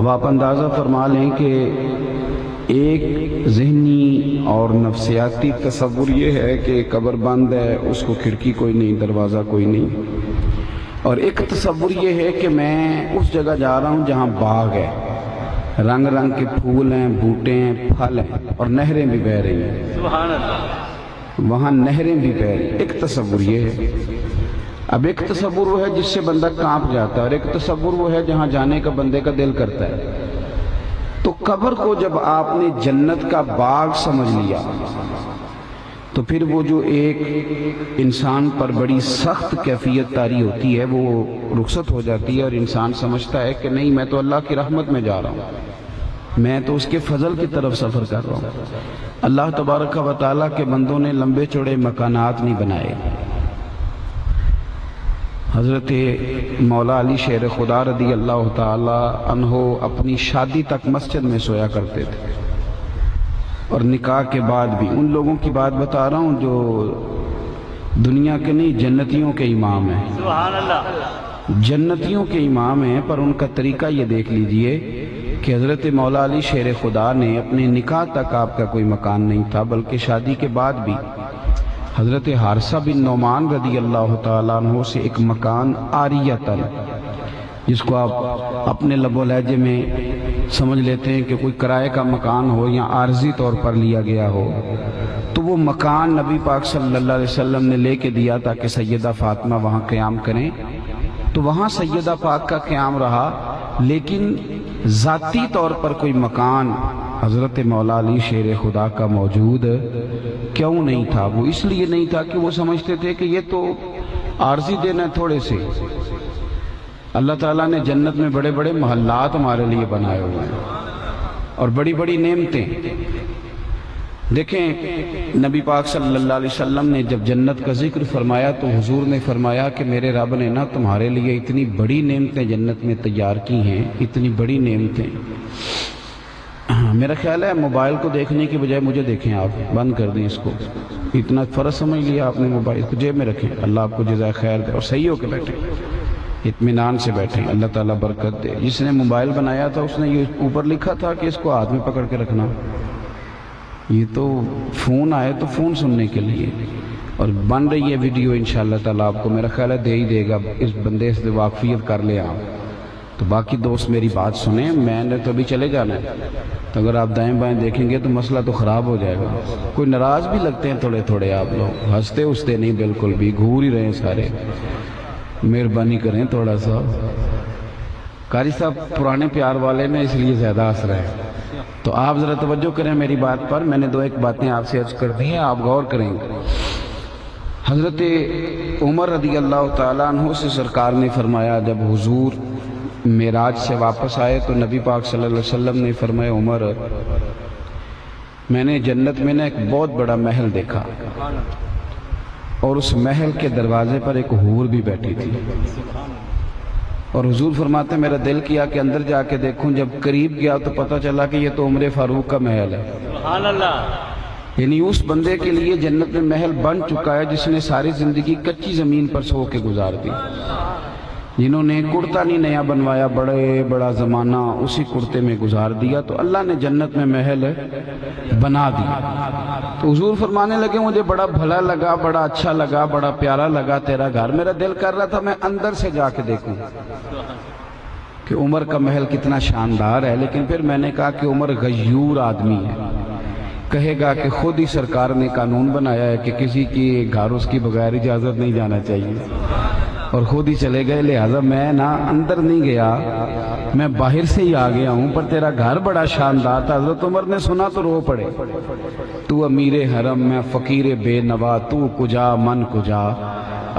اب آپ اندازہ فرما لیں کہ ایک ذہنی اور نفسیاتی تصور یہ ہے کہ قبر بند ہے، اس کو کھڑکی کوئی نہیں، دروازہ کوئی نہیں، اور ایک تصور یہ ہے کہ میں اس جگہ جا رہا ہوں جہاں باغ ہے، رنگ رنگ کے پھول ہیں، بوٹے ہیں، پھل ہیں، اور نہریں بھی بہہ رہی ہیں، سبحان اللہ، وہاں نہریں بھی بہہ رہی ہیں۔ ایک تصور یہ ہے۔ اب ایک تصور وہ ہے جس سے بندہ کانپ جاتا ہے، اور ایک تصور وہ ہے جہاں جانے کا بندے کا دل کرتا ہے۔ تو قبر کو جب آپ نے جنت کا باغ سمجھ لیا تو پھر وہ جو ایک انسان پر بڑی سخت کیفیت طاری ہوتی ہے وہ رخصت ہو جاتی ہے، اور انسان سمجھتا ہے کہ نہیں، میں تو اللہ کی رحمت میں جا رہا ہوں، میں تو اس کے فضل کی طرف سفر کر رہا ہوں۔ اللہ تبارک و تعالیٰ کے بندوں نے لمبے چوڑے مکانات نہیں بنائے۔ حضرت مولا علی شیر خدا رضی اللہ تعالی عنہ اپنی شادی تک مسجد میں سویا کرتے تھے، اور نکاح کے بعد بھی۔ ان لوگوں کی بات بتا رہا ہوں جو دنیا کے نہیں، جنتیوں کے امام ہیں، سبحان اللہ، جنتیوں کے امام ہیں، پر ان کا طریقہ یہ دیکھ لیجئے کہ حضرت مولا علی شیر خدا نے اپنے نکاح تک آپ کا کوئی مکان نہیں تھا، بلکہ شادی کے بعد بھی حضرت حارثہ بن نعمان رضی اللہ تعالیٰ عنہ سے ایک مکان عاریۃً، جس کو آپ اپنے لب و لہجے میں سمجھ لیتے ہیں کہ کوئی کرائے کا مکان ہو یا عارضی طور پر لیا گیا ہو، تو وہ مکان نبی پاک صلی اللہ علیہ وسلم نے لے کے دیا تاکہ سیدہ فاطمہ وہاں قیام کریں۔ تو وہاں سیدہ پاک کا قیام رہا، لیکن ذاتی طور پر کوئی مکان حضرت مولا علی شیر خدا کا موجود کیوں نہیں تھا؟ وہ اس لیے نہیں تھا کہ وہ سمجھتے تھے کہ یہ تو عارضی دن ہے تھوڑے سے۔ اللہ تعالیٰ نے جنت میں بڑے بڑے محلات ہمارے لیے بنائے ہوئے ہیں، اور بڑی بڑی نعمتیں۔ دیکھیں، نبی پاک صلی اللہ علیہ وسلم نے جب جنت کا ذکر فرمایا تو حضور نے فرمایا کہ میرے رب نے نا تمہارے لیے اتنی بڑی نعمتیں جنت میں تیار کی ہیں، اتنی بڑی نعمتیں۔ میرا خیال ہے موبائل کو دیکھنے کی بجائے مجھے دیکھیں، آپ بند کر دیں اس کو، اتنا فرض سمجھ لیا آپ نے، موبائل کو جیب میں رکھیں، اللہ آپ کو جزائے خیر دے، اور صحیح ہو کے بیٹھیں، اطمینان سے بیٹھیں، اللہ تعالیٰ برکت دے۔ جس نے موبائل بنایا تھا اس نے یہ اوپر لکھا تھا کہ اس کو ہاتھ میں پکڑ کے رکھنا، یہ تو فون آئے تو فون سننے کے لیے، اور بن رہی ہے ویڈیو انشاءاللہ تعالیٰ آپ کو میرا خیال ہے دے ہی دے گا، اس بندے سے واقفیت کر لیں آپ۔ تو باقی دوست میری بات سنیں، میں نے تو ابھی چلے جانا ہے، تو اگر آپ دائیں بائیں دیکھیں گے تو مسئلہ تو خراب ہو جائے گا۔ کوئی ناراض بھی لگتے ہیں تھوڑے تھوڑے آپ لوگ، ہنستے ہنستے نہیں، بالکل بھی گھور ہی رہے ہیں سارے، مہربانی کریں تھوڑا سا۔ قاری صاحب پرانے پیار والے میں اس لیے زیادہ ہنس رہے ہیں، تو آپ ذرا توجہ کریں میری بات پر، میں نے دو ایک باتیں آپ سے عرض کر دی ہیں، آپ غور کریں گے۔ حضرت عمر رضی اللہ تعالیٰ عنہ سے سرکار نے فرمایا، جب حضور معراج سے واپس آئے تو نبی پاک صلی اللہ علیہ وسلم نے فرمایا، عمر میں نے جنت میں نے ایک بہت بڑا محل دیکھا، اور اس محل کے دروازے پر ایک حور بھی بیٹھی تھی، اور حضور فرماتے میرا دل کیا کہ اندر جا کے دیکھوں، جب قریب گیا تو پتہ چلا کہ یہ تو عمر فاروق کا محل ہے۔ سبحان اللہ، یعنی اس بندے کے لیے جنت میں محل بن چکا ہے جس نے ساری زندگی کچی زمین پر سو کے گزار دی، جنہوں نے کرتا نہیں نیا بنوایا، بڑا زمانہ اسی کرتے میں گزار دیا، تو اللہ نے جنت میں محل بنا دیا۔ تو حضور فرمانے لگے مجھے بڑا بھلا لگا، بڑا اچھا لگا، بڑا پیارا لگا تیرا گھر، میرا دل کر رہا تھا میں اندر سے جا کے دیکھوں کہ عمر کا محل کتنا شاندار ہے، لیکن پھر میں نے کہا کہ عمر غیور آدمی ہے، کہے گا کہ خود ہی سرکار نے قانون بنایا ہے کہ کسی کی گھر اس کی بغیر اجازت نہیں جانا چاہیے، اور خود ہی چلے گئے، لہذا میں نا اندر نہیں گیا، میں باہر سے ہی آ گیا ہوں، پر تیرا گھر بڑا شاندار تھا۔ حضرت عمر نے سنا تو رو پڑے، تو امیر حرم میں فقیر بے نوا، تو کجا من کجا۔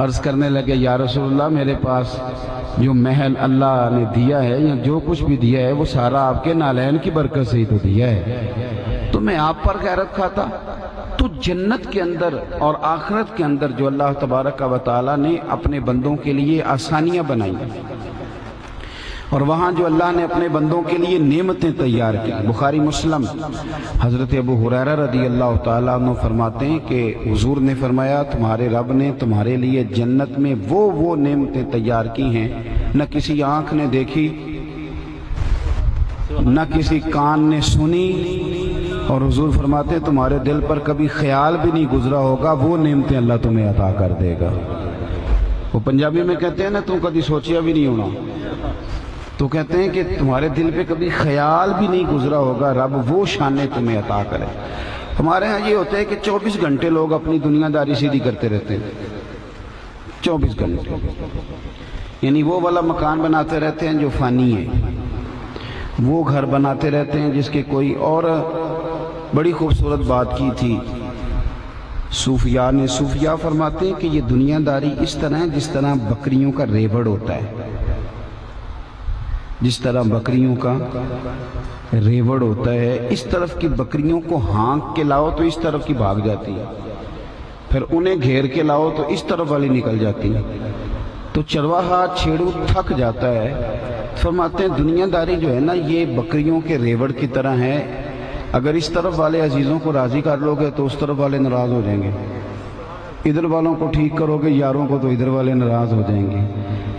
عرض کرنے لگے یا رسول اللہ میرے پاس جو محل اللہ نے دیا ہے یا جو کچھ بھی دیا ہے وہ سارا آپ کے نالین کی برکت سے ہی تو دیا ہے، تو میں آپ پر غیرت کھاتا۔ تو جنت کے اندر اور آخرت کے اندر جو اللہ تبارک و تعالیٰ نے اپنے بندوں کے لیے آسانیاں بنائی، اور وہاں جو اللہ نے اپنے بندوں کے لیے نعمتیں تیار کی، بخاری مسلم حضرت ابو ہریرہ رضی اللہ تعالیٰ عنہ فرماتے ہیں کہ حضور نے فرمایا تمہارے رب نے تمہارے لیے جنت میں وہ نعمتیں تیار کی ہیں نہ کسی آنکھ نے دیکھی نہ کسی کان نے سنی، اور حضور فرماتے ہیں تمہارے دل پر کبھی خیال بھی نہیں گزرا ہوگا، وہ نعمتیں اللہ تمہیں عطا کر دے گا۔ وہ پنجابی میں کہتے ہیں نا تم کبھی سوچیا بھی نہیں ہونا، تو کہتے ہیں کہ تمہارے دل پہ کبھی خیال بھی نہیں گزرا ہوگا، رب وہ شانیں تمہیں عطا کرے۔ ہمارے ہاں یہ ہوتا ہے کہ 24 گھنٹے لوگ اپنی دنیا داری سیدھی کرتے رہتے ہیں، 24 گھنٹے، یعنی وہ والا مکان بناتے رہتے ہیں جو فانی ہے، وہ گھر بناتے رہتے ہیں جس کے کوئی اور بڑی خوبصورت بات کی تھی صوفیاء نے۔ صوفیاء فرماتے ہیں کہ یہ دنیا داری اس طرح ہے جس طرح بکریوں کا ریوڑ ہوتا ہے، جس طرح بکریوں کا ریوڑ ہوتا ہے، اس طرف کی بکریوں کو ہانک کے لاؤ تو اس طرف کی بھاگ جاتی ہے، پھر انہیں گھیر کے لاؤ تو اس طرف والی نکل جاتی ہے، تو چرواہا چھیڑو تھک جاتا ہے۔ فرماتے ہیں دنیا داری جو ہے نا یہ بکریوں کے ریوڑ کی طرح ہے، اگر اس طرف والے عزیزوں کو راضی کر لو گے تو اس طرف والے ناراض ہو جائیں گے، ادھر والوں کو ٹھیک کرو گے یاروں کو تو ادھر والے ناراض ہو جائیں گے،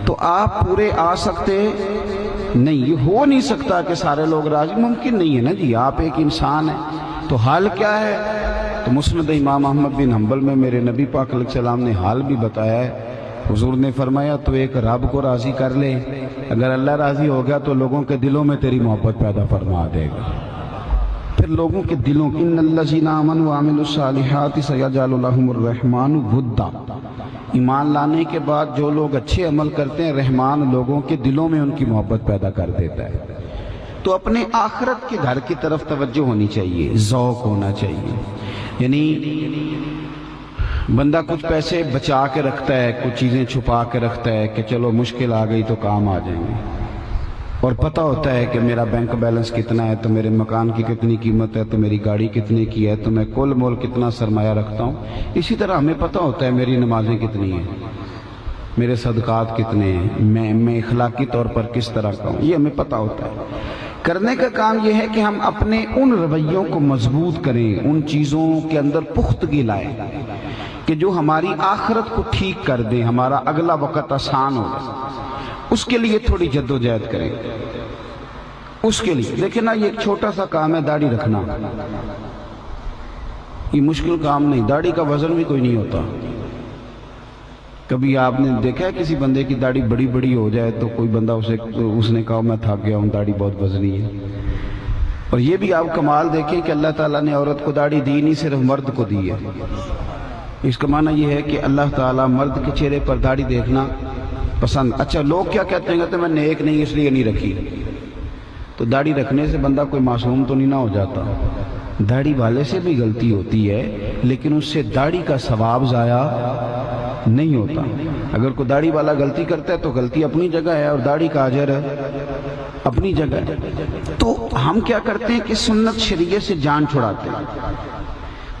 تو آپ پورے آ سکتے نہیں، یہ ہو نہیں سکتا کہ سارے لوگ راضی، ممکن نہیں ہے نا جی، آپ ایک انسان ہیں، تو حال کیا ہے؟ تو مسند امام احمد بن حنبل میں میرے نبی پاک علیہ السلام نے حال بھی بتایا ہے۔ حضور نے فرمایا تو ایک رب کو راضی کر لے، اگر اللہ راضی ہو گیا تو لوگوں کے دلوں میں تیری محبت پیدا فرما دے گا، پھر لوگوں کے دلوں کی ان الذین آمنوا وعملوا الصالحات سیجعل لهم الرحمن ودا، ایمان لانے کے بعد جو لوگ اچھے عمل کرتے ہیں رحمان لوگوں کے دلوں میں ان کی محبت پیدا کر دیتا ہے۔ تو اپنے آخرت کے گھر کی طرف توجہ ہونی چاہیے، ذوق ہونا چاہیے، یعنی بندہ کچھ پیسے بچا کے رکھتا ہے، کچھ چیزیں چھپا کے رکھتا ہے کہ چلو مشکل آ گئی تو کام آ جائیں گے، اور پتہ ہوتا ہے کہ میرا بینک بیلنس کتنا ہے، تو میرے مکان کی کتنی قیمت ہے، تو میری گاڑی کتنے کی ہے، تو میں کل مول کتنا سرمایہ رکھتا ہوں۔ اسی طرح ہمیں پتہ ہوتا ہے میری نمازیں کتنی ہیں، میرے صدقات کتنے ہیں، میں اخلاقی طور پر کس طرح کا ہوں، یہ ہمیں پتہ ہوتا ہے۔ کرنے کا کام یہ ہے کہ ہم اپنے ان رویوں کو مضبوط کریں، ان چیزوں کے اندر پختگی لائیں کہ جو ہماری آخرت کو ٹھیک کر دیں، ہمارا اگلا وقت آسان ہو، اس کے لیے تھوڑی جد و جہد کریں۔ اس کے لیے دیکھیں نا یہ ایک چھوٹا سا کام ہے داڑھی رکھنا، یہ مشکل کام نہیں، داڑھی کا وزن بھی کوئی نہیں ہوتا۔ کبھی آپ نے دیکھا ہے کسی بندے کی داڑھی بڑی بڑی ہو جائے تو کوئی بندہ اس نے کہا میں تھک گیا ہوں، داڑھی بہت وزنی ہے۔ اور یہ بھی آپ کمال دیکھیں کہ اللہ تعالیٰ نے عورت کو داڑھی دی نہیں، صرف مرد کو دی ہے۔ اس کا معنی یہ ہے کہ اللہ تعالیٰ مرد کے چہرے پر داڑھی دیکھنا پسند۔ اچھا لوگ کیا کہتے ہیں، کہتے ہیں میں نیک نہیں اس لیے نہیں رکھی، تو داڑھی رکھنے سے بندہ کوئی معصوم تو نہیں نہ ہو جاتا، داڑھی والے سے بھی غلطی ہوتی ہے لیکن اس سے داڑھی کا ثواب ضائع نہیں ہوتا۔ اگر کوئی داڑھی والا غلطی کرتا ہے تو غلطی اپنی جگہ ہے اور داڑھی کا اجر اپنی جگہ ہے۔ تو ہم کیا کرتے ہیں کہ سنت شریعت سے جان چھڑاتے ہیں،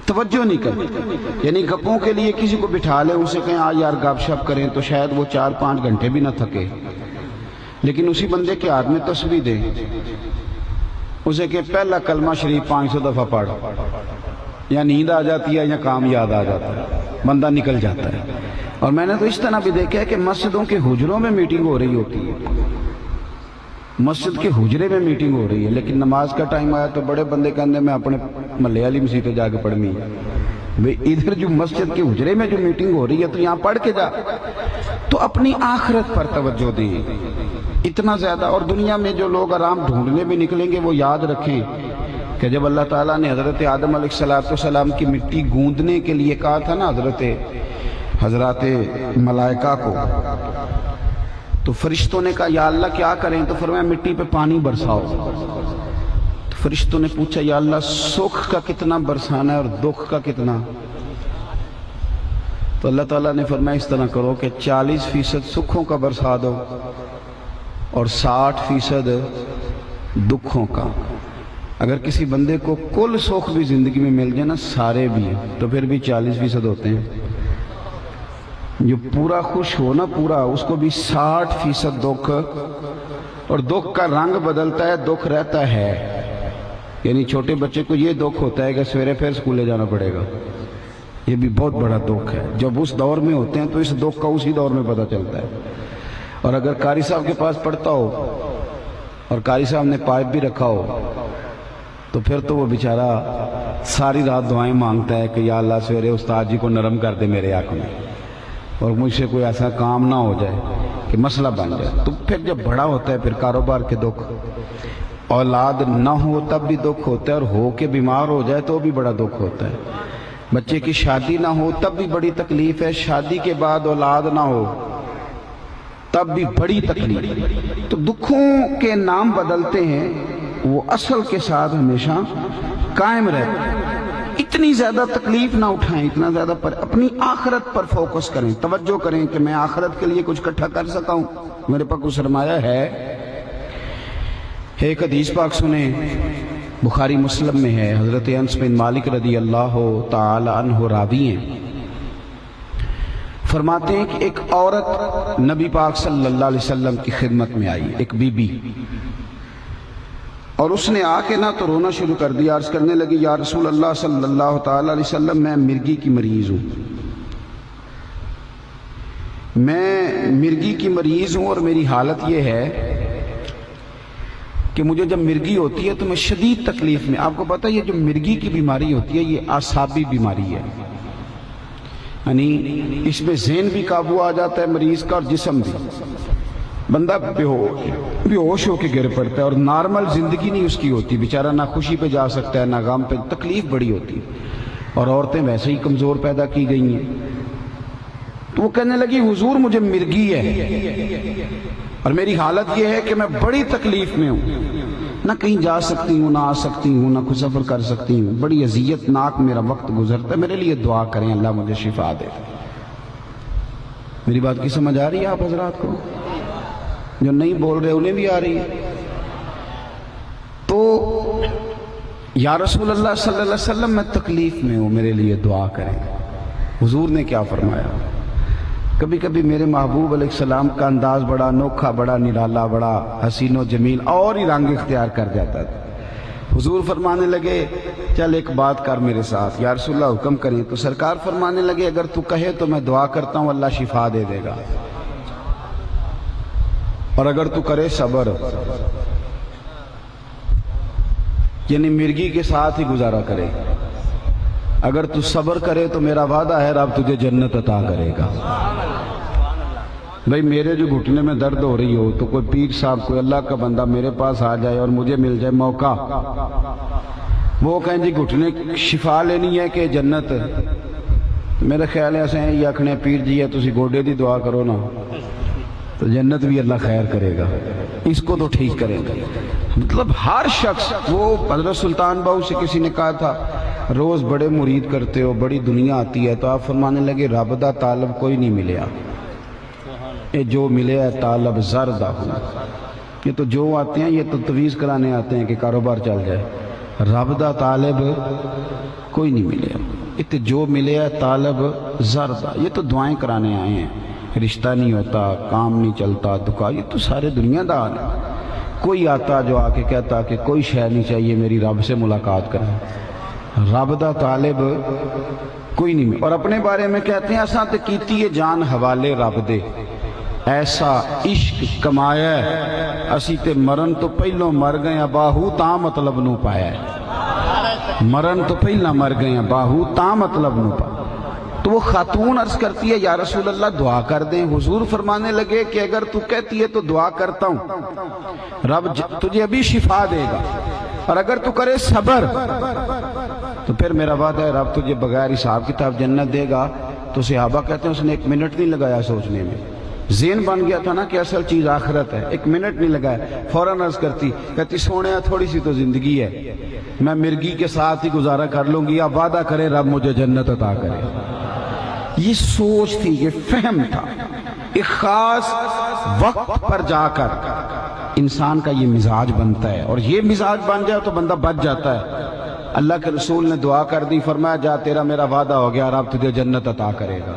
توجہ نہیں کرتے، یعنی گپوں کے لیے کسی کو بٹھا لے، اسے کہیں آ یار گپ شپ کریں، تو شاید وہ 4-5 گھنٹے بھی نہ تھکے، لیکن اسی بندے کے ہاتھ میں تسبیح دیں، اسے کہ پہلا کلمہ شریف 500 دفعہ پڑھ، یا نیند آ جاتی ہے یا کام یاد آ جاتا ہے، بندہ نکل جاتا ہے۔ اور میں نے تو اس طرح بھی دیکھا ہے کہ مسجدوں کے حجروں میں میٹنگ ہو رہی ہوتی ہے، مسجد کے حجرے میں میٹنگ ہو رہی ہے، لیکن نماز کا ٹائم آیا تو بڑے بندے کہنے میں اپنے محلے والی مسجد جا کے پڑھنی ہے۔ بھئی ادھر جو مسجد کے حجرے میں جو میٹنگ ہو رہی ہے تو یہاں پڑھ کے جا۔ تو اپنی آخرت پر توجہ دیں اتنا زیادہ۔ اور دنیا میں جو لوگ آرام ڈھونڈنے بھی نکلیں گے وہ یاد رکھیں کہ جب اللہ تعالیٰ نے حضرت آدم علیہ السلام کی مٹی گوندنے کے لیے کہا تھا نا حضرات ملائکہ کو، تو فرشتوں نے کہا یا اللہ کیا کریں، تو فرمایا مٹی پہ پانی برساؤ۔ تو فرشتوں نے پوچھا یا اللہ سکھ کا کتنا برسانا ہے اور دکھ کا کتنا؟ تو اللہ تعالیٰ نے فرمایا اس طرح کرو کہ 40% سکھوں کا برسا دو اور 60% دکھوں کا۔ اگر کسی بندے کو کل سکھ بھی زندگی میں مل جائے نا، سارے بھی تو پھر بھی 40% ہوتے ہیں۔ جو پورا خوش ہو نا پورا، اس کو بھی 60% دکھ، اور دکھ کا رنگ بدلتا ہے، دکھ رہتا ہے۔ یعنی چھوٹے بچے کو یہ دکھ ہوتا ہے کہ سویرے پھر سکولے جانا پڑے گا، یہ بھی بہت بڑا دکھ ہے۔ جب اس دور میں ہوتے ہیں تو اس دکھ کا اسی دور میں پتہ چلتا ہے۔ اور اگر قاری صاحب کے پاس پڑھتا ہو اور قاری صاحب نے پائپ بھی رکھا ہو تو پھر تو وہ بیچارہ ساری رات دعائیں مانگتا ہے کہ یا اللہ سویرے استاد جی کو نرم کر دے میرے حق میں اور مجھ سے کوئی ایسا کام نہ ہو جائے کہ مسئلہ بن جائے. تو پھر جب بڑا ہوتا ہے پھر کاروبار کے دکھ، اولاد نہ ہو تب بھی دکھ ہوتا ہے، اور ہو کے بیمار ہو جائے تو بھی بڑا دکھ ہوتا ہے. بچے کی شادی نہ ہو تب بھی بڑی تکلیف ہے، شادی کے بعد اولاد نہ ہو تب بھی بڑی تکلیف. تو دکھوں کے نام بدلتے ہیں، وہ اصل کے ساتھ ہمیشہ قائم رہتے ہیں. اتنی زیادہ تکلیف نہ اٹھائیں، اتنا زیادہ پر اپنی آخرت پر فوکس کریں، توجہ کریں کہ میں آخرت کے لیے کچھ اکٹھا کر سکا ہوں، میرے پاس کچھ سرمایہ ہے. ایک حدیث پاک سنیں، بخاری مسلم میں ہے، حضرت انس بن مالک رضی اللہ تعالی عنہ راوی ہیں، فرماتے ہیں کہ ایک عورت نبی پاک صلی اللہ علیہ وسلم کی خدمت میں آئی، ایک بی بی، اور اس نے آ کے نہ تو رونا شروع کر دیا، عرض کرنے لگی یا رسول اللہ صلی اللہ تعالی علیہ وسلم میں مرگی کی مریض ہوں، میں مرگی کی مریض ہوں اور میری حالت یہ ہے کہ مجھے جب مرگی ہوتی ہے تو میں شدید تکلیف میں. آپ کو پتہ ہے یہ جو مرگی کی بیماری ہوتی ہے یہ اعصابی بیماری ہے، یعنی اس میں ذہن بھی قابو آ جاتا ہے مریض کا اور جسم بھی، بندہ بے ہوش ہو کے گر پڑتا ہے اور نارمل زندگی نہیں اس کی ہوتی، بیچارہ نہ خوشی پہ جا سکتا ہے نہ غم پہ، تکلیف بڑی ہوتی. اور عورتیں ویسے ہی کمزور پیدا کی گئی ہیں. تو وہ کہنے لگی حضور مجھے مرگی ہے اور میری حالت یہ ہے کہ میں بڑی تکلیف میں ہوں، نہ کہیں جا سکتی ہوں، نہ آ سکتی ہوں، نہ کوئی سفر کر سکتی ہوں، بڑی اذیت ناک میرا وقت گزرتا ہے، میرے لیے دعا کریں اللہ مجھے شفا دے. میری بات کی سمجھ آ رہی ہے آپ حضرات کو؟ جو نہیں بول رہے انہیں بھی آ رہی ہے. تو یا رسول اللہ صلی اللہ علیہ وسلم میں تکلیف میں ہوں، میرے لیے دعا کریں. حضور نے کیا فرمایا؟ کبھی کبھی میرے محبوب علیہ السلام کا انداز بڑا انوکھا، بڑا نرالا، بڑا حسین و جمیل اور ہی رنگ اختیار کر جاتا تھا. حضور فرمانے لگے چل ایک بات کر میرے ساتھ. یا رسول اللہ حکم کریں. تو سرکار فرمانے لگے اگر تو کہے تو میں دعا کرتا ہوں اللہ شفا دے دے گا، اور اگر تو کرے صبر، یعنی مرگی کے ساتھ ہی گزارا کرے، اگر تو صبر کرے تو میرا وعدہ ہے رب تجھے جنت عطا کرے گا. بھئی میرے جو گھٹنے میں درد ہو رہی ہو تو کوئی پیر صاحب، کوئی اللہ کا بندہ میرے پاس آ جائے اور مجھے مل جائے موقع، وہ کہیں جی گھٹنے شفا لینی ہے کہ جنت، میرے خیال ہے ایسے یہ آکھنے پیر جی ہے تسی گوڈے دی دعا کرو نا تو جنت بھی اللہ خیر کرے گا، اس کو تو ٹھیک کرے گا. مطلب ہر شخص، وہ حضرت سلطان باہو سے کسی نے کہا تھا روز بڑے مرید کرتے ہو، بڑی دنیا آتی ہے، تو آپ فرمانے لگے رب دا طالب کوئی نہیں ملیا، یہ جو ملے ہے طالب زردہ ہوں. یہ تو جو آتے ہیں یہ تو تویز کرانے آتے ہیں کہ کاروبار چل جائے، رب دا طالب کوئی نہیں ملے. یہ تو جو ملے ہے طالب زردہ، یہ تو دعائیں کرانے آئے ہیں، رشتہ نہیں ہوتا، کام نہیں چلتا، دکا، یہ تو سارے دنیا دا حال ہے. کوئی آتا جو آ کے کہتا کہ کوئی شے نہیں چاہیے میری رب سے ملاقات کریں، رب دا طالب کوئی نہیں. اور اپنے بارے میں کہتے ہیں اساں تے کیتی ہے جان حوالے رب دے، ایسا عشق کمایا ہے اسی تے مرن تو پہلوں مر گئے ہیں باہو تاں مطلب نو پایا ہے، مرن تو پہلا مر گئے ہیں باہو تاں مطلب نو پایا. تو وہ خاتون عرض کرتی ہے یا رسول اللہ دعا کر دیں. حضور فرمانے لگے کہ اگر تو کہتی ہے تو دعا کرتا ہوں، رب تجھے ابھی شفا دے گا، اور اگر تو کرے صبر تو پھر میرا وعدہ ہے رب تجھے بغیر حساب کتاب جنت دے گا. تو صحابہ کہتے ہیں اس نے ایک منٹ نہیں لگایا سوچنے میں، ذہن بن گیا تھا نا کہ اصل چیز آخرت ہے. ایک منٹ نہیں لگایا، فوراً عرض کہتی سونے تھوڑی سی تو زندگی ہے، میں مرگی کے ساتھ ہی گزارا کر لوں گی، اب وعدہ کرے رب مجھے جنت عطا کرے. یہ سوچ تھی، یہ فہم تھا. ایک خاص وقت پر جا کر انسان کا یہ مزاج بنتا ہے، اور یہ مزاج بن جائے تو بندہ بچ جاتا ہے. اللہ کے رسول نے دعا کر دی، فرمایا جا تیرا میرا وعدہ ہو گیا، رب تجھے جنت عطا کرے گا.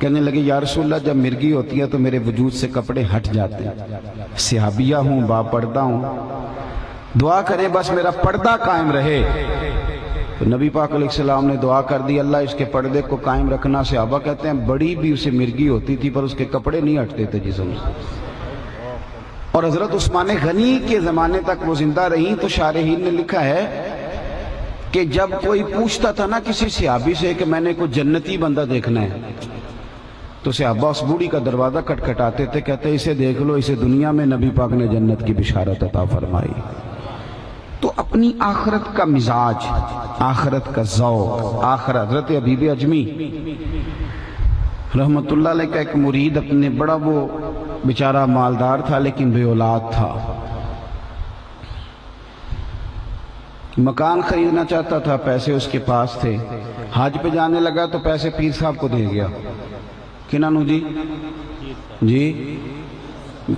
کہنے لگے یا رسول اللہ جب مرگی ہوتی ہے تو میرے وجود سے کپڑے ہٹ جاتے ہیں، صحابیہ ہوں، با پردہ ہوں، دعا کریں بس میرا پردہ قائم رہے. تو نبی پاک علیہ السلام نے دعا کر دی اللہ اس کے پردے کو قائم رکھنا. صحابہ کہتے ہیں بڑی بھی اسے مرگی ہوتی تھی پر اس کے کپڑے نہیں ہٹتے تھے جسم سے. اور حضرت عثمان غنی کے زمانے تک وہ زندہ رہیں تو شارحین نے لکھا ہے کہ جب کوئی پوچھتا تھا نا کسی صحابی سے کہ میں نے کوئی جنتی بندہ دیکھنا ہے تو صحابہ اس بوڑھی کا دروازہ کھٹکھٹاتے تھے، کہتے اسے دیکھ لو، اسے دنیا میں نبی پاک نے جنت کی بشارت عطا فرمائی۔ تو اپنی آخرت کا مزاج، آخرت کا ذوق، آخرت۔ حضرت حبیب اجمی رحمت اللہ علیہ کا ایک مرید اپنے بڑا وہ بیچارہ مالدار تھا لیکن بے اولاد تھا، مکان خریدنا چاہتا تھا، پیسے اس کے پاس تھے، حج پہ جانے لگا تو پیسے پیر صاحب کو دے گیا۔ کنانو جی جی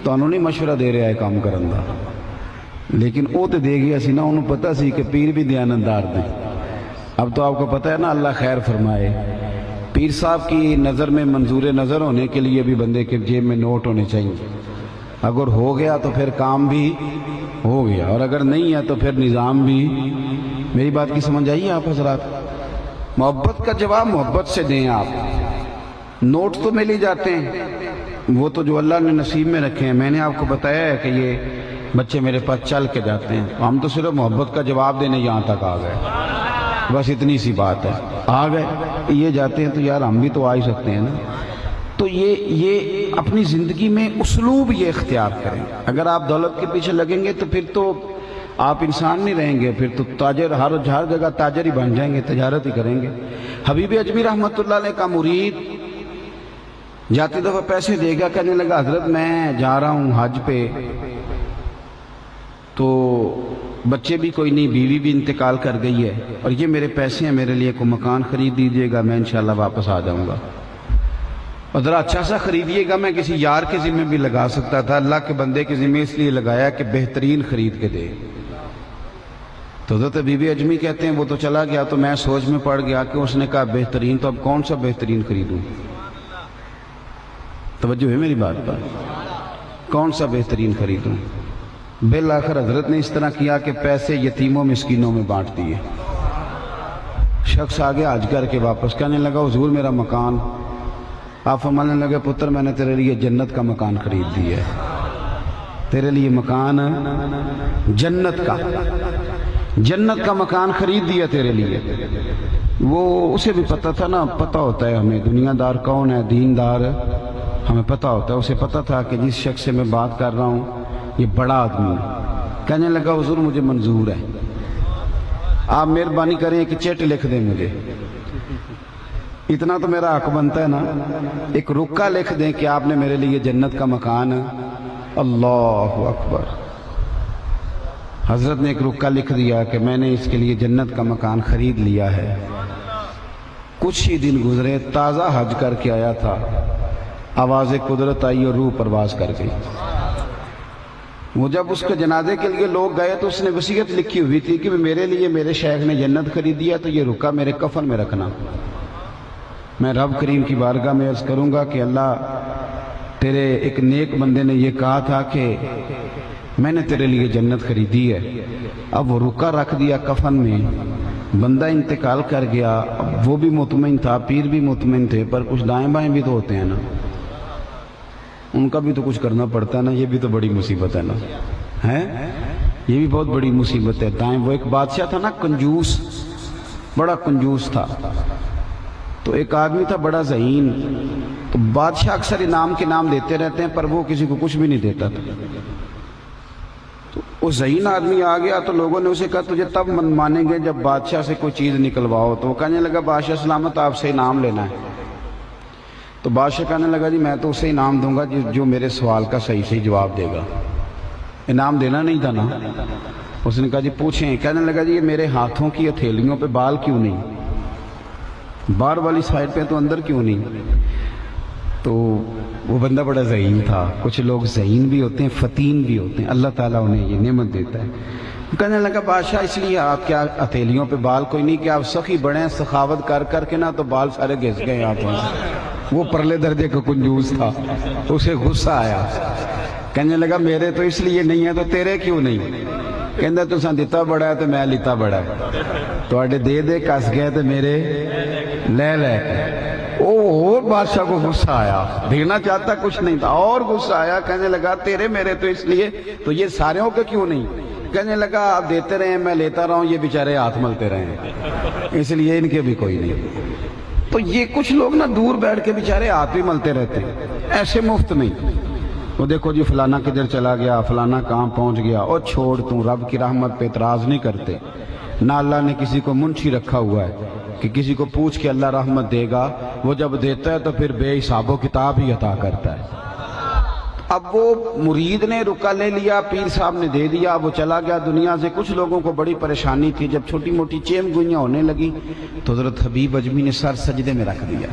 تانوں نہیں مشورہ دے رہا ہے کام کرن دا، لیکن وہ تو دے گیا سی نا، انہوں پتا سی کہ پیر بھی دیانتدار دے۔ اب تو آپ کو پتہ ہے نا، اللہ خیر فرمائے، پیر صاحب کی نظر میں منظور نظر ہونے کے لیے بھی بندے کے جیب میں نوٹ ہونے چاہیے۔ اگر ہو گیا تو پھر کام بھی ہو گیا، اور اگر نہیں ہے تو پھر نظام بھی۔ میری بات کی سمجھ آئیے آپ حضرات؟ محبت کا جواب محبت سے دیں آپ۔ نوٹ تو مل ہی جاتے ہیں، وہ تو جو اللہ نے نصیب میں رکھے ہیں۔ میں نے آپ کو بتایا ہے کہ یہ بچے میرے پاس چل کے جاتے ہیں، ہم تو صرف محبت کا جواب دینے یہاں تک آ گئے، بس اتنی سی بات ہے۔ آ گئے یہ جاتے ہیں تو یار ہم بھی تو آ ہی سکتے ہیں نا۔ تو یہ اپنی زندگی میں اسلوب یہ اختیار کریں۔ اگر آپ دولت کے پیچھے لگیں گے تو پھر تو آپ انسان نہیں رہیں گے، پھر تو تاجر، ہر جگہ تاجر ہی بن جائیں گے، تجارت ہی کریں گے۔ حبیب اجمی رحمت اللہ علیہ کا مرید جاتی دفعہ پیسے دے گا، کہنے لگا حضرت میں جا رہا ہوں حج پہ، تو بچے بھی کوئی نہیں، بیوی بھی انتقال کر گئی ہے، اور یہ میرے پیسے ہیں، میرے لیے کوئی مکان خرید دیجئے گا، میں انشاءاللہ واپس آ جاؤں گا، اور ذرا اچھا سا خریدیے گا۔ میں کسی یار کے ذمہ بھی لگا سکتا تھا، اللہ کے بندے کے ذمہ اس لیے لگایا کہ بہترین خرید کے دے۔ تو حضرت بی بی اجمی کہتے ہیں وہ تو چلا گیا، تو میں سوچ میں پڑ گیا کہ اس نے کہا بہترین، تو اب کون سا بہترین خریدوں؟ توجہ ہے میری بات پر؟ کون سا بہترین خریدوں؟ بالآخر حضرت نے اس طرح کیا کہ پیسے یتیموں مسکینوں میں بانٹ دیے۔ شخص آگے حج کر کے واپس، کہنے لگا حضور میرا مکان۔ آپ فرمانے لگے پتر میں نے تیرے لیے جنت کا مکان خرید دیا ہے، تیرے لیے مکان جنت کا مکان خرید دیا تیرے لیے۔ وہ اسے بھی پتہ تھا نا، پتہ ہوتا ہے ہمیں دنیا دار کون ہے، دین دار ہمیں پتہ ہوتا ہے۔ اسے پتہ تھا کہ جس شخص سے میں بات کر رہا ہوں یہ بڑا آدمی ہے۔ کہنے لگا حضور مجھے منظور ہے، آپ مہربانی کریں ایک چیٹ لکھ دیں مجھے، اتنا تو میرا حق بنتا ہے نا، ایک رکا لکھ دیں کہ آپ نے میرے لیے جنت کا مکان۔ اللہ اکبر! حضرت نے ایک رکا لکھ دیا کہ میں نے اس کے لیے جنت کا مکان خرید لیا ہے۔ کچھ ہی دن گزرے، تازہ حج کر کے آیا تھا، آواز قدرت آئی اور روح پرواز کر گئی۔ وہ جب اس کے جنازے کے لیے لوگ گئے تو اس نے وصیت لکھی ہوئی تھی کہ میرے لیے میرے شیخ نے جنت خرید دیا، تو یہ رکا میرے کفن میں رکھنا۔ میں رب کریم کی بارگاہ میں عرض کروں گا کہ اللہ تیرے ایک نیک بندے نے یہ کہا تھا کہ میں نے تیرے لیے جنت خریدی ہے، اب وہ رکا رکھ دیا کفن میں، بندہ انتقال کر گیا، اب وہ بھی مطمئن تھا، پیر بھی مطمئن تھے، پر کچھ دائیں بائیں بھی تو ہوتے ہیں نا، ان کا بھی تو کچھ کرنا پڑتا ہے نا، یہ بھی تو بڑی مصیبت ہے نا، ہے یہ بھی بہت بڑی مصیبت ہے۔ دائیں وہ ایک بادشاہ تھا نا، کنجوس، بڑا کنجوس تھا، تو ایک آدمی تھا بڑا ذہین، تو بادشاہ اکثر انعام کے نام دیتے رہتے ہیں پر وہ کسی کو کچھ بھی نہیں دیتا تھا۔ تو وہ ذہین آدمی آ گیا تو لوگوں نے اسے کہا تجھے تب مانیں گے جب بادشاہ سے کوئی چیز نکلواؤ، تو وہ کہنے لگا بادشاہ سلامت آپ سے انعام لینا ہے۔ تو بادشاہ کہنے لگا جی میں تو اسے انعام دوں گا جو میرے سوال کا صحیح صحیح جواب دے گا، انعام دینا نہیں تھا نا۔ اس نے کہا جی پوچھیں۔ کہنے لگا جی یہ میرے ہاتھوں کی ہتھیلیوں پہ بال کیوں نہیں، باہر والی سائڈ پہ تو اندر کیوں نہیں؟ تو وہ بندہ بڑا ذہین تھا، کچھ لوگ ذہین بھی ہوتے ہیں فتین بھی ہوتے ہیں، اللہ تعالیٰ انہیں یہ نعمت دیتا ہے۔ کہنے لگا بادشاہ اس لیے آپ کیا ہتھیلیوں پہ بال کوئی نہیں کہ آپ سخی بڑے ہیں، سخاوت کر کر کے نا تو بال سارے گھس گئے ہاتھوں میں۔ وہ پرلے درجے کا کنجوس تھا، اسے غصہ آیا، کہنے لگا میرے تو اس لیے نہیں ہے تو تیرے کیوں نہیں؟ کہندہ تساں دیتا بڑا ہے تو میں لیتا بڑا ہے، تو دے کس گئے تو میرے لے اور بادشاہ کو غصہ آیا، دینا چاہتا کچھ نہیں تھا، اور غصہ آیا، کہنے لگا تیرے میرے تو اس لیے تو یہ ساروں کے کیوں نہیں؟ کہنے لگا آپ دیتے رہے میں لیتا رہا ہوں، یہ بیچارے ہاتھ ملتے رہے اس لیے ان کے بھی کوئی نہیں۔ تو یہ کچھ لوگ نا دور بیٹھ کے بیچارے ہاتھ بھی ملتے رہتے ہیں، ایسے مفت نہیں۔ وہ دیکھو جی فلانا کدھر چلا گیا، فلانا کہاں پہنچ گیا، اور چھوڑ تم، رب کی رحمت پہ اعتراض نہیں کرتے۔ نہ اللہ نے کسی کو منشی رکھا ہوا ہے کہ کسی کو پوچھ کے اللہ رحمت دے گا، وہ جب دیتا ہے تو پھر بے حساب و کتاب ہی عطا کرتا ہے۔ اب وہ مرید نے رکا لے لیا، پیر صاحب نے دے دیا، وہ چلا گیا دنیا سے۔ کچھ لوگوں کو بڑی پریشانی تھی، جب چھوٹی موٹی چیم گوئیاں ہونے لگی تو حضرت حبیب اجمی نے سر سجدے میں رکھ دیا،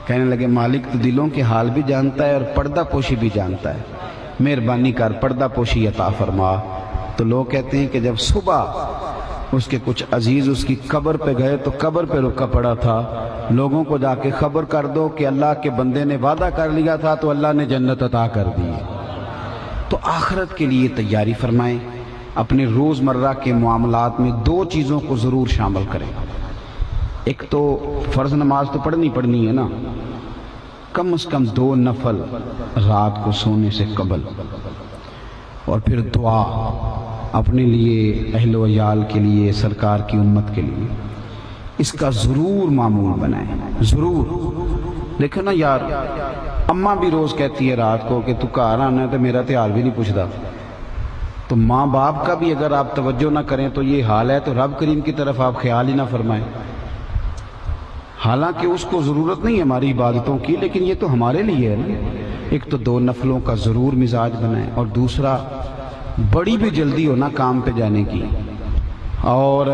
کہنے لگے مالک تو دلوں کے حال بھی جانتا ہے اور پردہ پوشی بھی جانتا ہے، مہربانی کر پردہ پوشی عطا فرما۔ تو لوگ کہتے ہیں کہ جب صبح اس کے کچھ عزیز اس کی قبر پہ گئے تو قبر پہ رکا پڑا تھا، لوگوں کو جا کے خبر کر دو کہ اللہ کے بندے نے وعدہ کر لیا تھا تو اللہ نے جنت عطا کر دی۔ تو آخرت کے لیے تیاری فرمائیں، اپنے روزمرہ کے معاملات میں دو چیزوں کو ضرور شامل کریں۔ ایک تو فرض نماز تو پڑھنی ہے نا، کم از کم 2 نفل رات کو سونے سے قبل، اور پھر دعا اپنے لیے، اہل و عیال کے لیے، سرکار کی امت کے لیے، اس کا ضرور معمول بنائیں، ضرور۔ دیکھو نا یار، اماں بھی روز کہتی ہے رات کو کہ تو گھر آنا ہے تو میرا تو حال بھی نہیں پوچھتا۔ تو ماں باپ کا بھی اگر آپ توجہ نہ کریں تو یہ حال ہے، تو رب کریم کی طرف آپ خیال ہی نہ فرمائیں۔ حالانکہ اس کو ضرورت نہیں ہے ہماری عبادتوں کی، لیکن یہ تو ہمارے لیے ہے نا۔ ایک تو 2 نفلوں کا ضرور مزاج بنائیں، اور دوسرا بڑی بھی جلدی ہو نا کام پہ جانے کی، اور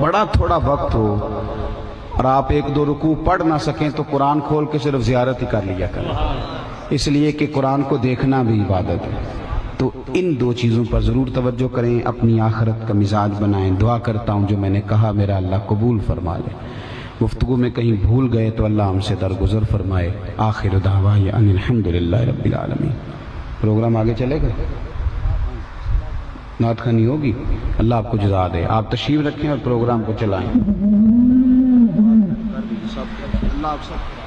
بڑا تھوڑا وقت ہو، اور آپ 1-2 رکوع پڑھ نہ سکیں تو قرآن کھول کے صرف زیارت ہی کر لیا کریں، اس لیے کہ قرآن کو دیکھنا بھی عبادت ہے۔ تو ان 2 چیزوں پر ضرور توجہ کریں، اپنی آخرت کا مزاج بنائیں۔ دعا کرتا ہوں جو میں نے کہا میرا اللہ قبول فرما لے، گفتگو میں کہیں بھول گئے تو اللہ ہم سے درگزر فرمائے۔ آخر دعوانا ان الحمدللہ رب العالمین۔ پروگرام آگے چلے گا، نعت خوانی ہوگی، اللہ آپ کو جزا دے۔ آپ تشریف رکھیں اور پروگرام کو چلائیں۔ اللہ آپ سب